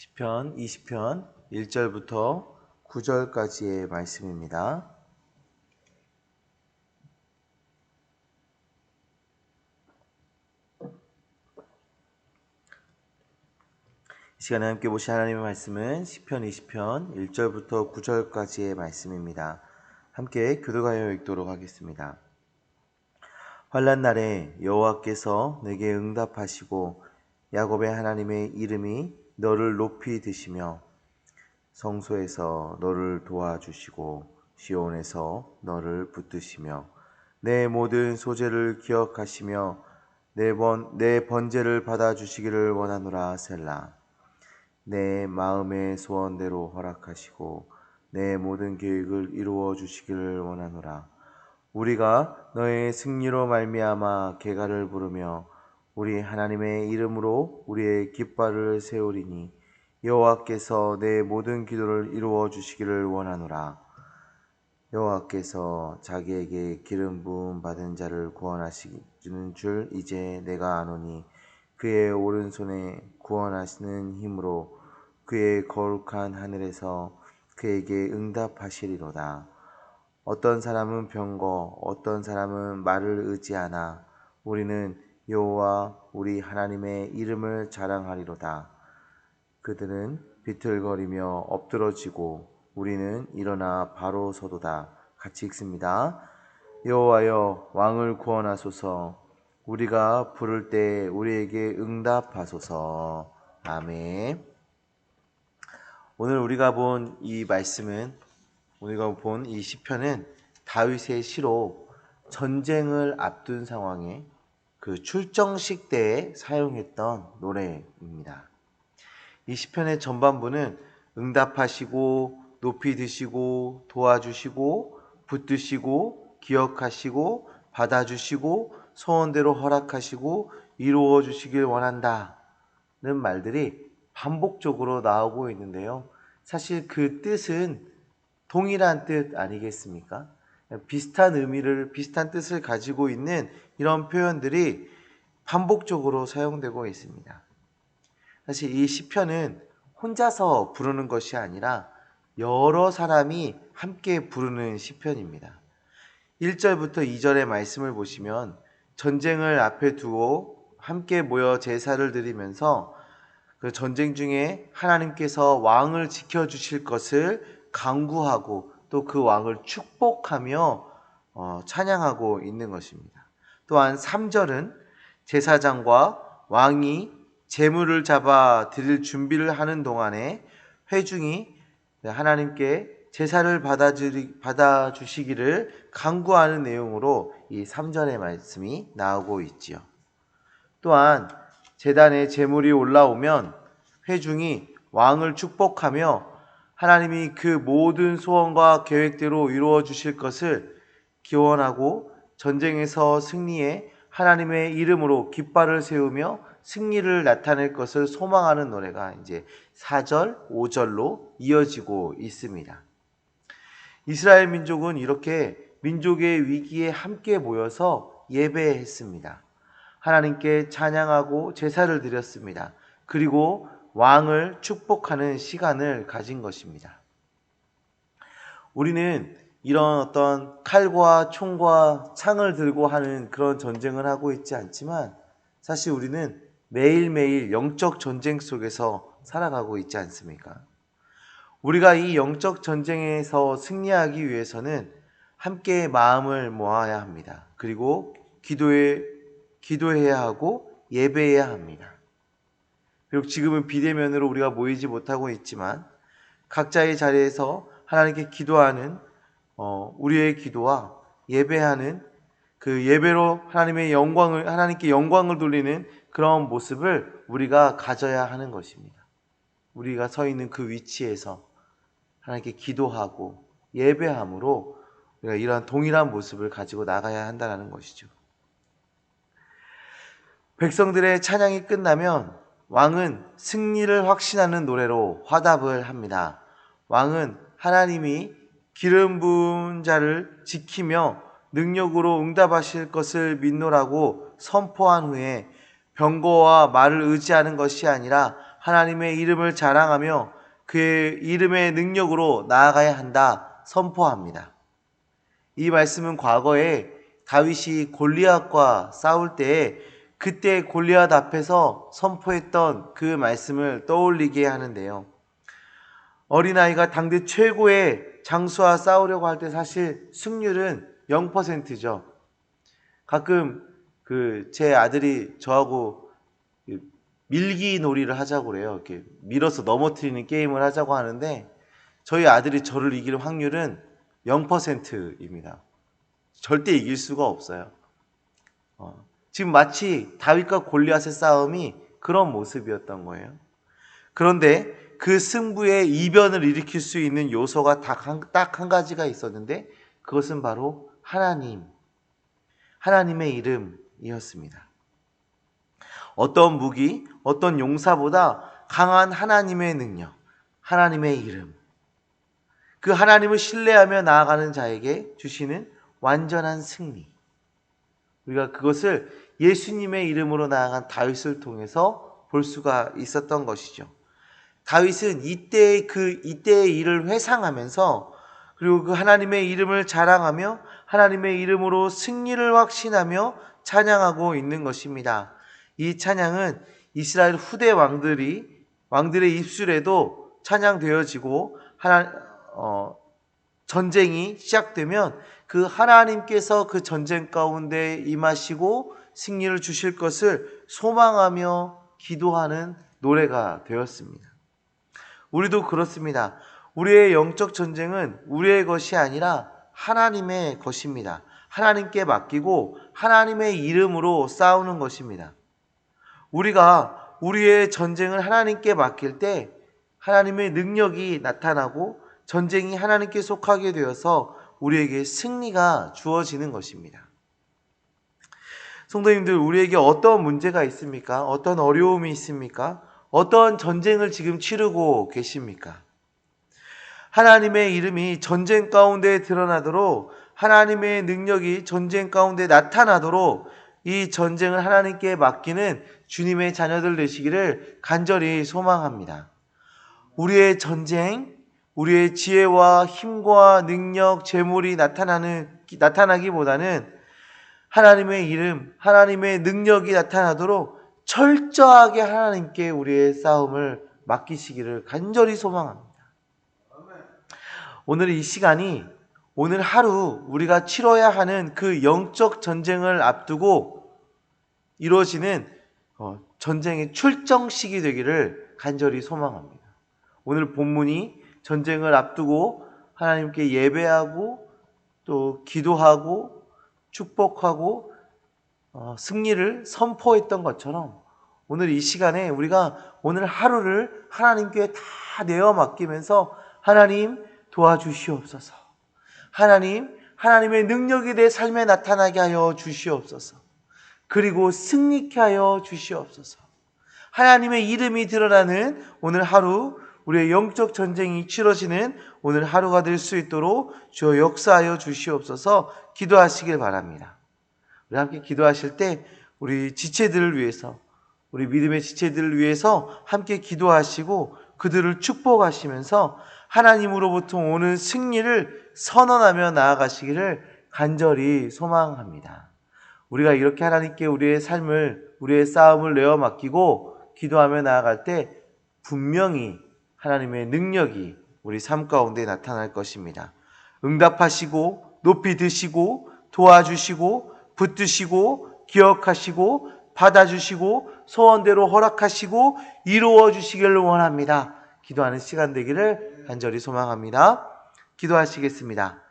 시편 20편 1절부터 9절까지의 말씀입니다. 이 시간에 함께 보실 하나님의 말씀은 시편 20편 1절부터 9절까지의 말씀입니다. 함께 교독하여 읽도록 하겠습니다. 환난 날에 여호와께서 내게 응답하시고 야곱의 하나님의 이름이 너를 높이 드시며 성소에서 너를 도와주시고 시온에서 너를 붙드시며 내 모든 소재를 기억하시며 내 번제를 받아주시기를 원하노라. 셀라. 내 마음의 소원대로 허락하시고 내 모든 계획을 이루어 주시기를 원하노라. 우리가 너의 승리로 말미암아 계가를 부르며 우리 하나님의 이름으로 우리의 깃발을 세우리니 여호와께서 내 모든 기도를 이루어 주시기를 원하노라. 여호와께서 자기에게 기름 부음 받은 자를 구원하시는 줄 이제 내가 아노니 그의 오른손에 구원하시는 힘으로 그의 거룩한 하늘에서 그에게 응답하시리로다. 어떤 사람은 병거, 어떤 사람은 말을 의지하나 우리는 여호와 우리 하나님의 이름을 자랑하리로다. 그들은 비틀거리며 엎드러지고 우리는 일어나 바로 서도다. 같이 읽습니다. 여호와여 왕을 구원하소서. 우리가 부를 때 우리에게 응답하소서. 아멘. 오늘 우리가 본 이 말씀은 우리가 본 이 시편은 다윗의 시로 전쟁을 앞둔 상황에 그 출정식 때에 사용했던 노래입니다. 이 시편의 전반부는 응답하시고 높이 드시고 도와주시고 붙드시고 기억하시고 받아주시고 소원대로 허락하시고 이루어 주시길 원한다는 말들이 반복적으로 나오고 있는데요. 사실 그 뜻은 동일한 뜻 아니겠습니까? 비슷한 의미를, 비슷한 뜻을 가지고 있는 이런 표현들이 반복적으로 사용되고 있습니다. 사실 이 시편은 혼자서 부르는 것이 아니라 여러 사람이 함께 부르는 시편입니다. 1절부터 2절의 말씀을 보시면 전쟁을 앞에 두고 함께 모여 제사를 드리면서 그 전쟁 중에 하나님께서 왕을 지켜주실 것을 간구하고 또 그 왕을 축복하며 찬양하고 있는 것입니다. 또한 3절은 제사장과 왕이 제물을 잡아 드릴 준비를 하는 동안에 회중이 하나님께 제사를 받아주시기를 간구하는 내용으로 이 3절의 말씀이 나오고 있지요. 또한 제단에 제물이 올라오면 회중이 왕을 축복하며 하나님이 그 모든 소원과 계획대로 이루어 주실 것을 기원하고 전쟁에서 승리해 하나님의 이름으로 깃발을 세우며 승리를 나타낼 것을 소망하는 노래가 이제 4절, 5절로 이어지고 있습니다. 이스라엘 민족은 이렇게 민족의 위기에 함께 모여서 예배했습니다. 하나님께 찬양하고 제사를 드렸습니다. 그리고 왕을 축복하는 시간을 가진 것입니다. 우리는 이런 어떤 칼과 총과 창을 들고 하는 그런 전쟁을 하고 있지 않지만 사실 우리는 매일매일 영적 전쟁 속에서 살아가고 있지 않습니까? 우리가 이 영적 전쟁에서 승리하기 위해서는 함께 마음을 모아야 합니다. 그리고 기도해야 하고 예배해야 합니다. 비록 지금은 비대면으로 우리가 모이지 못하고 있지만 각자의 자리에서 하나님께 기도하는 우리의 기도와 예배하는 그 예배로 하나님께 영광을 돌리는 그런 모습을 우리가 가져야 하는 것입니다. 우리가 서 있는 그 위치에서 하나님께 기도하고 예배함으로 우리가 이러한 동일한 모습을 가지고 나가야 한다는 것이죠. 백성들의 찬양이 끝나면 왕은 승리를 확신하는 노래로 화답을 합니다. 왕은 하나님이 기름 부은 자를 지키며 능력으로 응답하실 것을 믿노라고 선포한 후에 병거와 말을 의지하는 것이 아니라 하나님의 이름을 자랑하며 그의 이름의 능력으로 나아가야 한다 선포합니다. 이 말씀은 과거에 다윗이 골리앗과 싸울 때에 그때 골리앗 앞에서 선포했던 그 말씀을 떠올리게 하는데요. 어린아이가 당대 최고의 장수와 싸우려고 할 때 사실 승률은 0%죠. 가끔 제 아들이 저하고 밀기 놀이를 하자고 그래요. 이렇게 밀어서 넘어뜨리는 게임을 하자고 하는데 저희 아들이 저를 이길 확률은 0%입니다. 절대 이길 수가 없어요. 지금 마치 다윗과 골리앗의 싸움이 그런 모습이었던 거예요. 그런데 그 승부의 이변을 일으킬 수 있는 요소가 딱 한 가지가 있었는데 그것은 바로 하나님의 이름이었습니다. 어떤 무기, 어떤 용사보다 강한 하나님의 능력, 하나님의 이름, 그 하나님을 신뢰하며 나아가는 자에게 주시는 완전한 승리. 우리가 그것을 예수님의 이름으로 나아간 다윗을 통해서 볼 수가 있었던 것이죠. 다윗은 이때의 일을 회상하면서 그리고 그 하나님의 이름을 자랑하며 하나님의 이름으로 승리를 확신하며 찬양하고 있는 것입니다. 이 찬양은 이스라엘 후대 왕들의 입술에도 찬양되어지고 전쟁이 시작되면 그 하나님께서 그 전쟁 가운데 임하시고 승리를 주실 것을 소망하며 기도하는 노래가 되었습니다. 우리도 그렇습니다. 우리의 영적 전쟁은 우리의 것이 아니라 하나님의 것입니다. 하나님께 맡기고 하나님의 이름으로 싸우는 것입니다. 우리가 우리의 전쟁을 하나님께 맡길 때 하나님의 능력이 나타나고 전쟁이 하나님께 속하게 되어서 우리에게 승리가 주어지는 것입니다. 성도님들, 우리에게 어떤 문제가 있습니까? 어떤 어려움이 있습니까? 어떤 전쟁을 지금 치르고 계십니까? 하나님의 이름이 전쟁 가운데 드러나도록, 하나님의 능력이 전쟁 가운데 나타나도록 이 전쟁을 하나님께 맡기는 주님의 자녀들 되시기를 간절히 소망합니다. 우리의 전쟁, 우리의 지혜와 힘과 능력, 재물이 나타나기보다는 하나님의 이름, 하나님의 능력이 나타나도록 철저하게 하나님께 우리의 싸움을 맡기시기를 간절히 소망합니다. 오늘 이 시간이 오늘 하루 우리가 치러야 하는 그 영적 전쟁을 앞두고 이루어지는 전쟁의 출정식이 되기를 간절히 소망합니다. 오늘 본문이 전쟁을 앞두고 하나님께 예배하고 또 기도하고 축복하고 승리를 선포했던 것처럼 오늘 이 시간에 우리가 오늘 하루를 하나님께 다 내어 맡기면서 하나님 도와주시옵소서. 하나님의 능력이 내 삶에 나타나게 하여 주시옵소서. 그리고 승리케 하여 주시옵소서. 하나님의 이름이 드러나는 오늘 하루, 우리의 영적 전쟁이 치러지는 오늘 하루가 될 수 있도록 주여 역사하여 주시옵소서. 기도하시길 바랍니다. 우리 함께 기도하실 때 우리 지체들을 위해서, 우리 믿음의 지체들을 위해서 함께 기도하시고 그들을 축복하시면서 하나님으로부터 오는 승리를 선언하며 나아가시기를 간절히 소망합니다. 우리가 이렇게 하나님께 우리의 삶을, 우리의 싸움을 내어 맡기고 기도하며 나아갈 때 분명히 하나님의 능력이 우리 삶 가운데 나타날 것입니다. 응답하시고 높이 드시고 도와주시고 붙드시고 기억하시고 받아주시고 소원대로 허락하시고 이루어 주시기를 원합니다. 기도하는 시간 되기를 간절히 소망합니다. 기도하시겠습니다.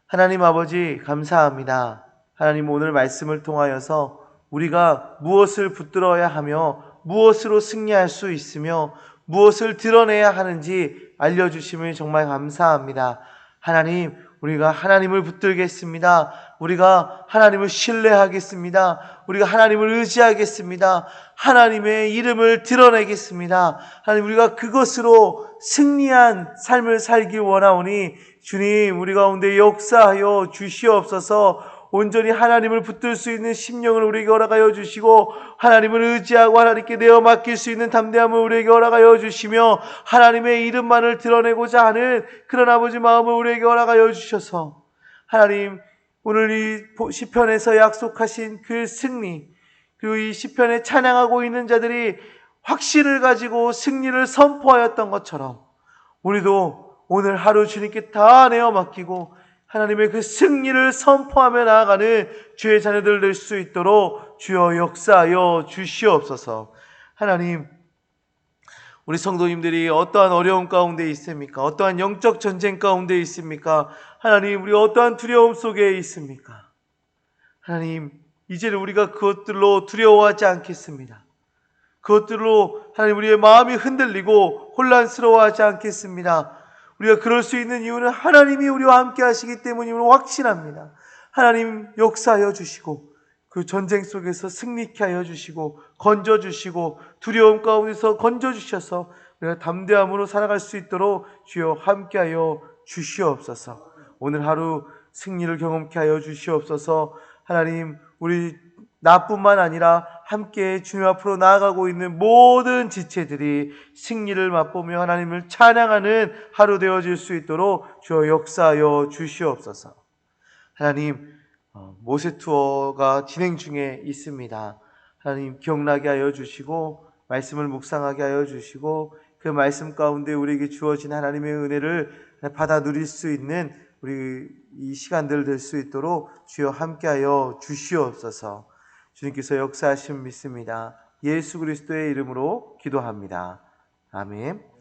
하나님 아버지 감사합니다. 하나님 오늘 말씀을 통하여서 우리가 무엇을 붙들어야 하며 무엇으로 승리할 수 있으며 무엇을 드러내야 하는지 알려주심을 정말 감사합니다. 하나님, 우리가 하나님을 붙들겠습니다. 우리가 하나님을 신뢰하겠습니다. 우리가 하나님을 의지하겠습니다. 하나님의 이름을 드러내겠습니다. 하나님, 우리가 그것으로 승리한 삶을 살기 원하오니 주님, 우리 가운데 역사하여 주시옵소서. 온전히 하나님을 붙들 수 있는 심령을 우리에게 허락하여 주시고, 하나님을 의지하고 하나님께 내어 맡길 수 있는 담대함을 우리에게 허락하여 주시며, 하나님의 이름만을 드러내고자 하는 그런 아버지 마음을 우리에게 허락하여 주셔서, 하나님, 오늘 이 시편에서 약속하신 그 승리, 그리고 이 시편에 찬양하고 있는 자들이 확신을 가지고 승리를 선포하였던 것처럼, 우리도 오늘 하루 주님께 다 내어 맡기고 하나님의 그 승리를 선포하며 나아가는 주의 자녀들 될 수 있도록 주여 역사하여 주시옵소서. 하나님, 우리 성도님들이 어떠한 어려움 가운데 있습니까? 어떠한 영적 전쟁 가운데 있습니까? 하나님, 우리 어떠한 두려움 속에 있습니까? 하나님, 이제는 우리가 그것들로 두려워하지 않겠습니다. 그것들로 하나님 우리의 마음이 흔들리고 혼란스러워하지 않겠습니다. 우리가 그럴 수 있는 이유는 하나님이 우리와 함께 하시기 때문임을 확신합니다. 하나님 역사하여 주시고 그 전쟁 속에서 승리케 하여 주시고 건져주시고 두려움 가운데서 건져주셔서 우리가 담대함으로 살아갈 수 있도록 주여 함께하여 주시옵소서. 오늘 하루 승리를 경험케 하여 주시옵소서. 하나님, 우리 나뿐만 아니라 함께 주님 앞으로 나아가고 있는 모든 지체들이 승리를 맛보며 하나님을 찬양하는 하루 되어질 수 있도록 주여 역사하여 주시옵소서. 하나님, 모세 투어가 진행 중에 있습니다. 하나님, 기억나게 하여 주시고 말씀을 묵상하게 하여 주시고 그 말씀 가운데 우리에게 주어진 하나님의 은혜를 받아 누릴 수 있는 우리 이 시간들 될 수 있도록 주여 함께하여 주시옵소서. 주님께서 역사하심 믿습니다. 예수 그리스도의 이름으로 기도합니다. 아멘.